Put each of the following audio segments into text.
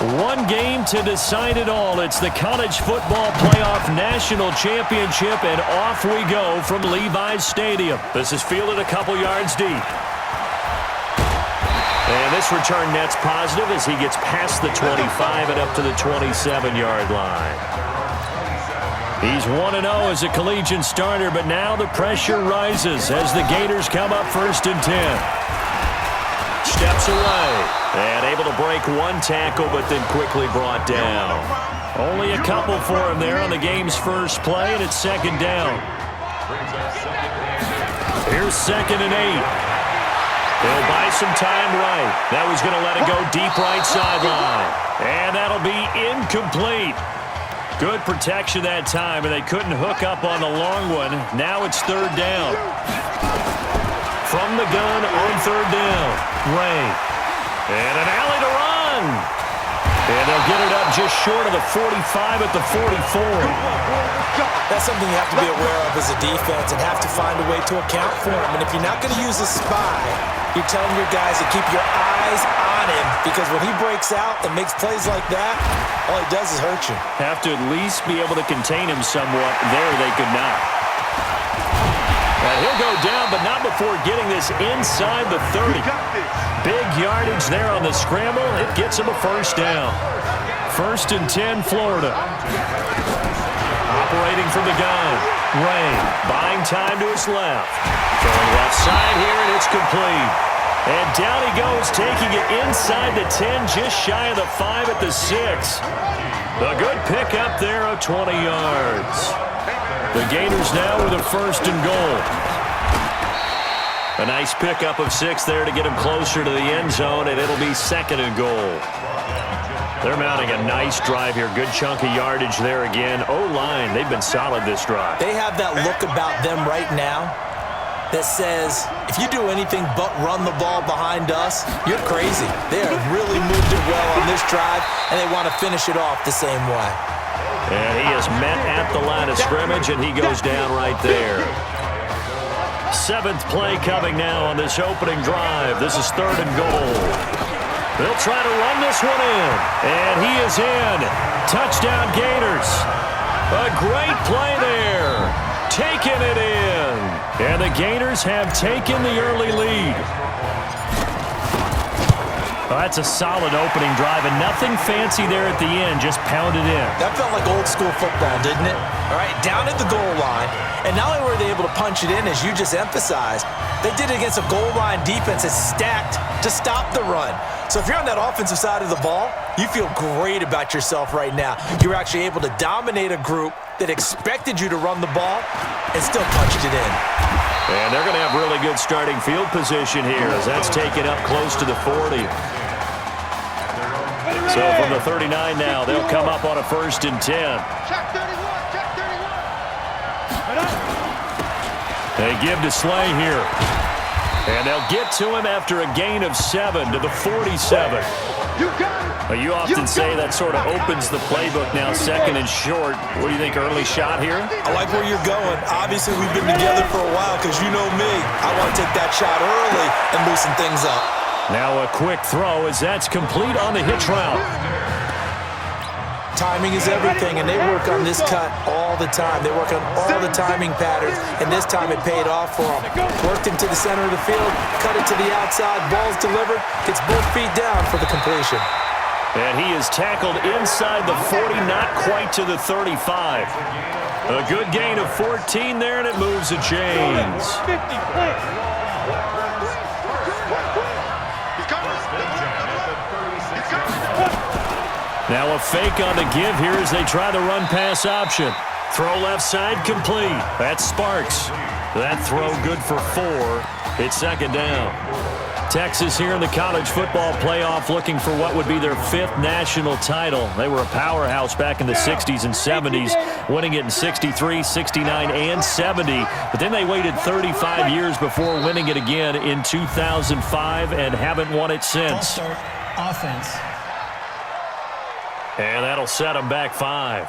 One game to decide it all. It's the College Football Playoff National Championship, and off we go from Levi's Stadium. This is fielded a couple yards deep. And this return net's positive as he gets past the 25 and up to the 27-yard line. He's 1-0 as a collegiate starter, but now the pressure rises as the Gators come up 1st and 10. Steps away and able to break one tackle, but then quickly brought down. Only a couple for him there on the game's first play, and it's 2nd down. Here's 2nd and 8. He'll buy some time right. That was going to let it go deep right sideline. And that'll be incomplete. Good protection that time, and they couldn't hook up on the long one. Now it's 3rd down. From the gun on 3rd down, Ray. And an alley to run. And they'll get it up just short of the 45 at the 44. That's something you have to be aware of as a defense and have to find a way to account for him. And if you're not going to use a spy, you're telling your guys to keep your eyes on him, because when he breaks out and makes plays like that, all he does is hurt you. Have to at least be able to contain him somewhat. There they could not. And he'll go down, but not before getting this inside the 30. Big yardage there on the scramble. It gets him a 1st down. 1st and 10, Florida. Operating from the gun. Ray buying time to his left. Throwing left side here, and it's complete. And down he goes, taking it inside the 10, just shy of the 5 at the 6. A good pickup there of 20 yards. The Gators now with a 1st and goal. A nice pickup of 6 there to get him closer to the end zone, and it'll be 2nd and goal. They're mounting a nice drive here. Good chunk of yardage there again. O-line, they've been solid this drive. They have that look about them right now that says, if you do anything but run the ball behind us, you're crazy. They have really moved it well on this drive, and they want to finish it off the same way. And he is met at the line of scrimmage, and he goes down right there. 7th play coming now on this opening drive. This is 3rd and goal. They'll try to run this one in, and he is in. Touchdown, Gators. A great play there. Taking it in. And the Gators have taken the early lead. Well, that's a solid opening drive, and nothing fancy there at the end, just pounded in. That felt like old school football, didn't it? All right, down at the goal line, and not only were they able to punch it in, as you just emphasized, they did it against a goal line defense that's stacked to stop the run. So if you're on that offensive side of the ball, you feel great about yourself right now. You're actually able to dominate a group that expected you to run the ball and still punched it in. And they're going to have really good starting field position here as that's taken up close to the 40. So from the 39 now, they'll come up on a 1st and 10. They give to Slay here. And they'll get to him after a gain of 7 to the 47. You often say that sort of opens the playbook now, 2nd and short. What do you think, early shot here? I like where you're going. Obviously, we've been together for a while because you know me. I want to take that shot early and loosen things up. Now a quick throw as that's complete on the hitch route. Timing is everything, and they work on this cut all the time. They work on all the timing patterns, and this time it paid off for them. Worked into the center of the field, cut it to the outside, ball's delivered, gets both feet down for the completion. And he is tackled inside the 40, not quite to the 35. A good gain of 14 there, and it moves the chains. Now a fake on the give here as they try the run-pass option. Throw left side complete. That's Sparks. That throw good for 4. It's 2nd down. Texas here in the college football playoff looking for what would be their 5th national title. They were a powerhouse back in the 60s and 70s, winning it in 63, 69, and 70. But then they waited 35 years before winning it again in 2005 and haven't won it since. Offense. And that'll set them back 5.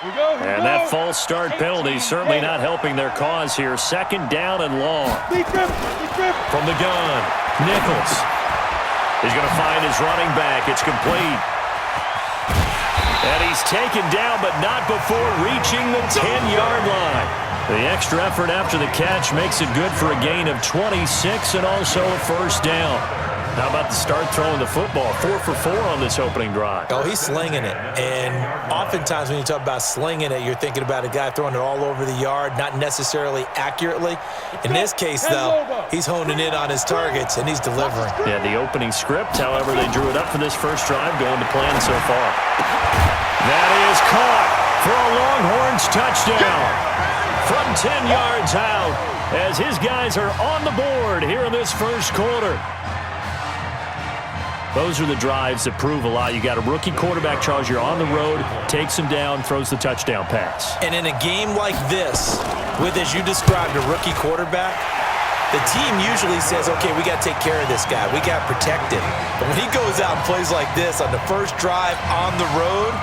And that false start penalty certainly not helping their cause here. 2nd down and long. From the gun, Nichols. He's going to find his running back. It's complete. And he's taken down, but not before reaching the 10-yard line. The extra effort after the catch makes it good for a gain of 26 and also a first down. How about the start throwing the football? 4 for 4 on this opening drive. Oh, he's slinging it. And oftentimes when you talk about slinging it, you're thinking about a guy throwing it all over the yard, not necessarily accurately. In this case, though, he's honing in on his targets, and he's delivering. Yeah, the opening script, however, they drew it up for this first drive, going to plan so far. That is caught for a Longhorns touchdown from 10 yards out as his guys are on the board here in this first quarter. Those are the drives that prove a lot. You got a rookie quarterback, Charles. You're on the road, takes him down, throws the touchdown pass. And in a game like this, with, as you described, a rookie quarterback, the team usually says, okay, we got to take care of this guy. We got to protect him. But when he goes out and plays like this on the first drive on the road,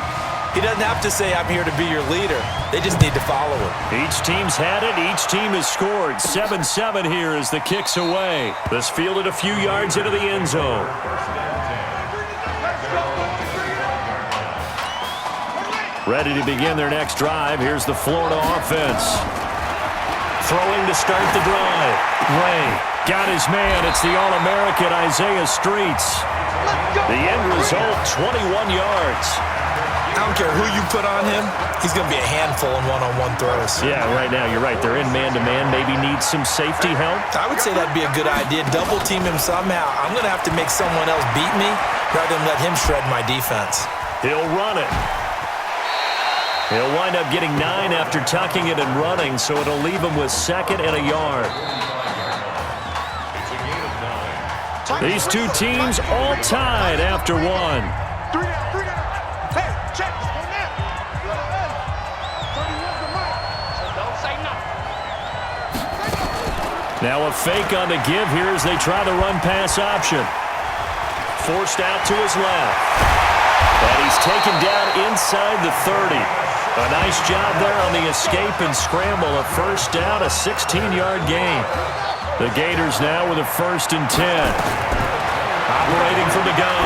he doesn't have to say, I'm here to be your leader. They just need to follow him. Each team's had it. Each team has scored. 7-7 here as the kick's away. This fielded a few yards into the end zone. Ready to begin their next drive. Here's the Florida offense. Throwing to start the drive. Ray got his man. It's the All-American Isaiah Streets. The end result, 21 yards. I don't care who you put on him. He's going to be a handful in one-on-one throws. Yeah, right now, you're right. They're in man-to-man. Maybe need some safety help. I would say that'd be a good idea. Double team him somehow. I'm going to have to make someone else beat me rather than let him shred my defense. He'll run it. He'll wind up getting 9 after tucking it and running, so it'll leave him with 2nd and a yard. These two teams all tied after 1. Now a fake on the give here as they try the run-pass option. Forced out to his left. And he's taken down inside the 30. A nice job there on the escape and scramble. A first down, a 16-yard gain. The Gators now with a 1st and 10. Operating from the gun.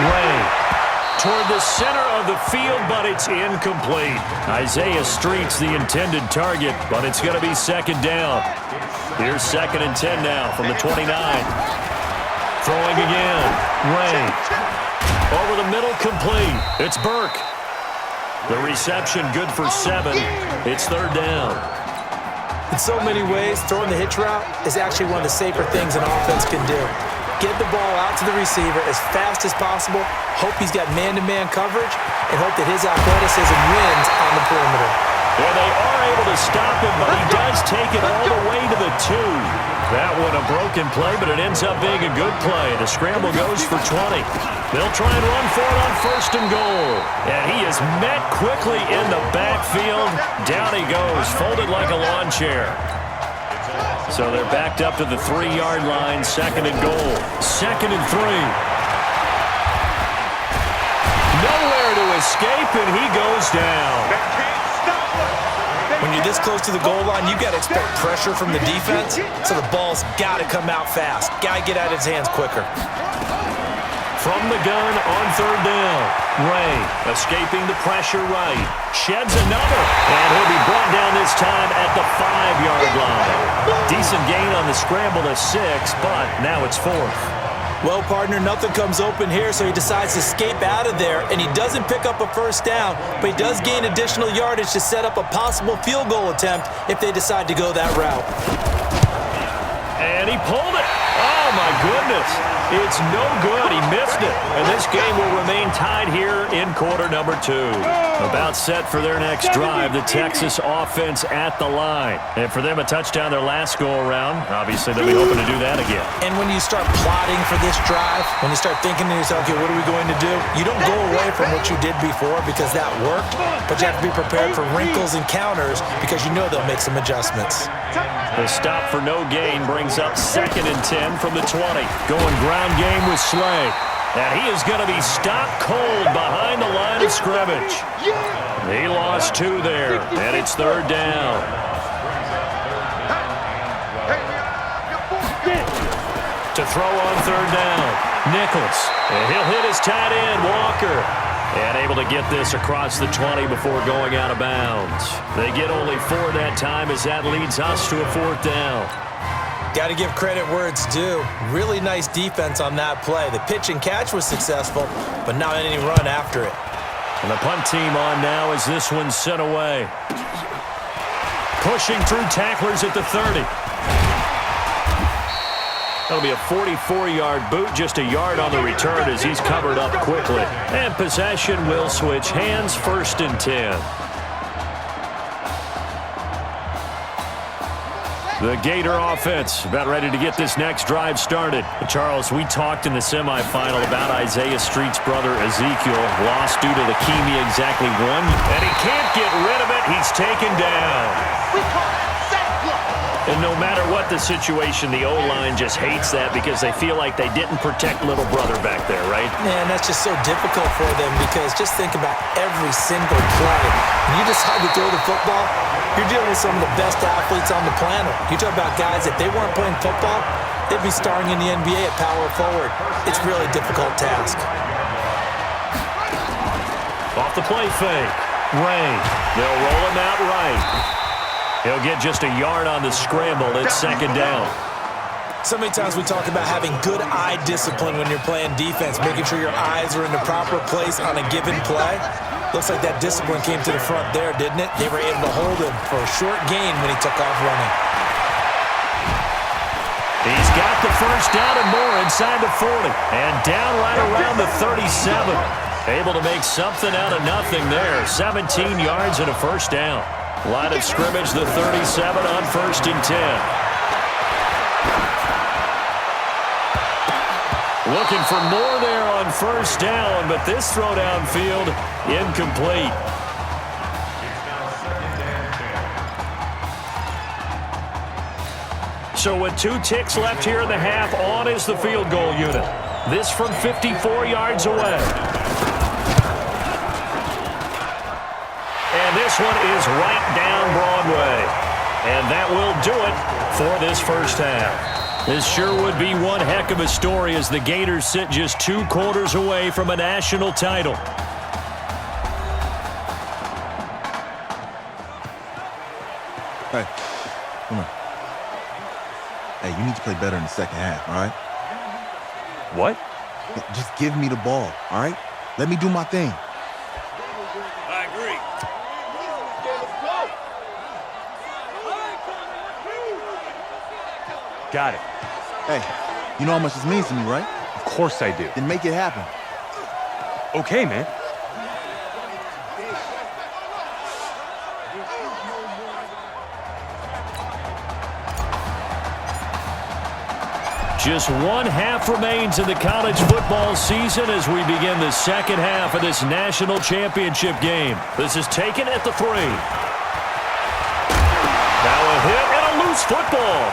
Ray toward the center of the field, but it's incomplete. Isaiah Streets the intended target, but it's going to be 2nd down. Here's 2nd and 10 now from the 29. Throwing again. Ray. Over the middle, complete. It's Burke. The reception good for 7. It's 3rd down. In so many ways, throwing the hitch route is actually one of the safer things an offense can do. Get the ball out to the receiver as fast as possible, hope he's got man-to-man coverage, and hope that his athleticism wins on the perimeter. Well, they are able to stop him, but he does take it all the way to the 2. That one a broken play, but it ends up being a good play. The scramble goes for 20. They'll try and run for it on 1st and goal. And he is met quickly in the backfield. Down he goes, folded like a lawn chair. So they're backed up to the 3-yard line, 2nd and goal. 2nd and 3. Nowhere to escape, and he goes down. When you're this close to the goal line, you've got to expect pressure from the defense, so the ball's got to come out fast. Got to get out of his hands quicker. From the gun on 3rd down. Ray escaping the pressure right. Sheds another, and he'll be brought down this time at the 5-yard line. Decent gain on the scramble to 6, but now it's 4th. Well, partner, nothing comes open here, so he decides to escape out of there, and he doesn't pick up a 1st down, but he does gain additional yardage to set up a possible field goal attempt if they decide to go that route. And he pulled it. Oh, my goodness. It's no good. He missed it. And this game will remain tied here in quarter number 2. About set for their next drive, the Texas offense at the line. And for them, a touchdown their last go-around. Obviously, they'll be hoping to do that again. And when you start plotting for this drive, when you start thinking to yourself, okay, what are we going to do? You don't go away from what you did before because that worked, but you have to be prepared for wrinkles and counters because you know they'll make some adjustments. The stop for no gain brings up 2nd and 10 from the 20. Going ground game with Slay. And he is going to be stopped cold behind the line of scrimmage. He lost 2 there, and it's 3rd down. To throw on third down, Nichols. And he'll hit his tight end, Walker. And able to get this across the 20 before going out of bounds. They get only 4 that time as that leads us to a 4th down. Got to give credit where it's due. Really nice defense on that play. The pitch and catch was successful, but not any run after it. And the punt team on now as this one's sent away. Pushing through tacklers at the 30. That'll be a 44-yard boot, just a yard on the return as he's covered up quickly. And possession will switch hands, 1st and 10. The Gator offense about ready to get this next drive started. Charles, we talked in the semifinal about Isaiah Street's brother Ezekiel. Lost due to leukemia exactly 1. And he can't get rid of it. He's taken down. We call that sack block. And no matter what the situation, the O-line just hates that because they feel like they didn't protect little brother back there, right? Man, that's just so difficult for them because just think about every single play. When you decide to throw the football, you're dealing with some of the best athletes on the planet. You talk about guys, if they weren't playing football, they'd be starring in the NBA at power forward. It's a really difficult task. Off the play fake. Ray. They'll roll him out right. He'll get just a yard on the scramble. It's 2nd down. So many times we talk about having good eye discipline when you're playing defense, making sure your eyes are in the proper place on a given play. Looks like that discipline came to the front there, didn't it? They were able to hold him for a short gain when he took off running. He's got the 1st down and more inside the 40. And down right around the 37. Able to make something out of nothing there. 17 yards and a 1st down. Line of scrimmage, the 37 on 1st and 10. Looking for more there on 1st down, but this throw downfield, incomplete. So with 2 ticks left here in the half, on is the field goal unit. This from 54 yards away. And this one is right down Broadway. And that will do it for this 1st half. This sure would be one heck of a story as the Gators sit just 2 quarters away from a national title. Hey, come on. Hey, you need to play better in the 2nd half, all right? What? Just give me the ball, all right? Let me do my thing. I agree. Got it. Hey, you know how much this means to me, right? Of course I do. Then make it happen. Okay, man. Just 1 half remains in the college football season as we begin the 2nd half of this national championship game. This is taken at the 3. Now a hit and a loose football.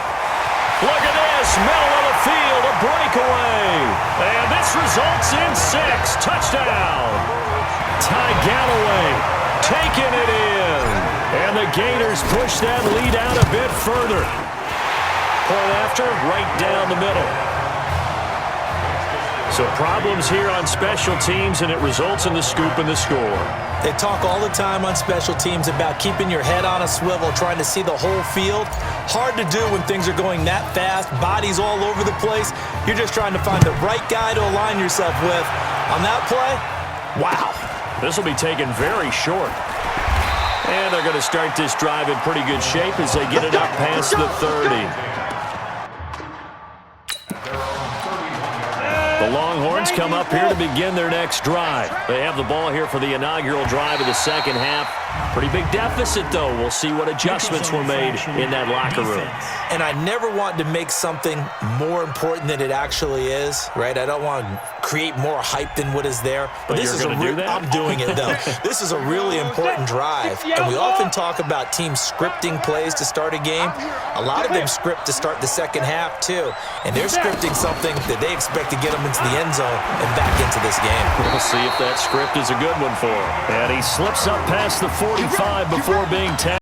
Look at this, middle of the field, a breakaway. And this results in 6. Touchdown. Ty Galloway taking it in. And the Gators push that lead out a bit further. Point after, right down the middle. So problems here on special teams, and it results in the scoop and the score. They talk all the time on special teams about keeping your head on a swivel, trying to see the whole field. Hard to do when things are going that fast, bodies all over the place. You're just trying to find the right guy to align yourself with. On that play, wow. This will be taken very short. And they're going to start this drive in pretty good shape as they get it up past the 30. The Longhorns come up here to begin their next drive. They have the ball here for the inaugural drive of the 2nd half. Pretty big deficit, though. We'll see what adjustments were made in that locker room. And I never want to make something more important than it actually is, right? I don't want to create more hype than what is there. But this is do that? I'm doing it, though. This is a really important drive. And we often talk about teams scripting plays to start a game. A lot of them script to start the 2nd half, too. And they're scripting something that they expect to get them into the end zone and back into this game. We'll see if that script is a good one for him. And he slips up past the 45 before being tagged.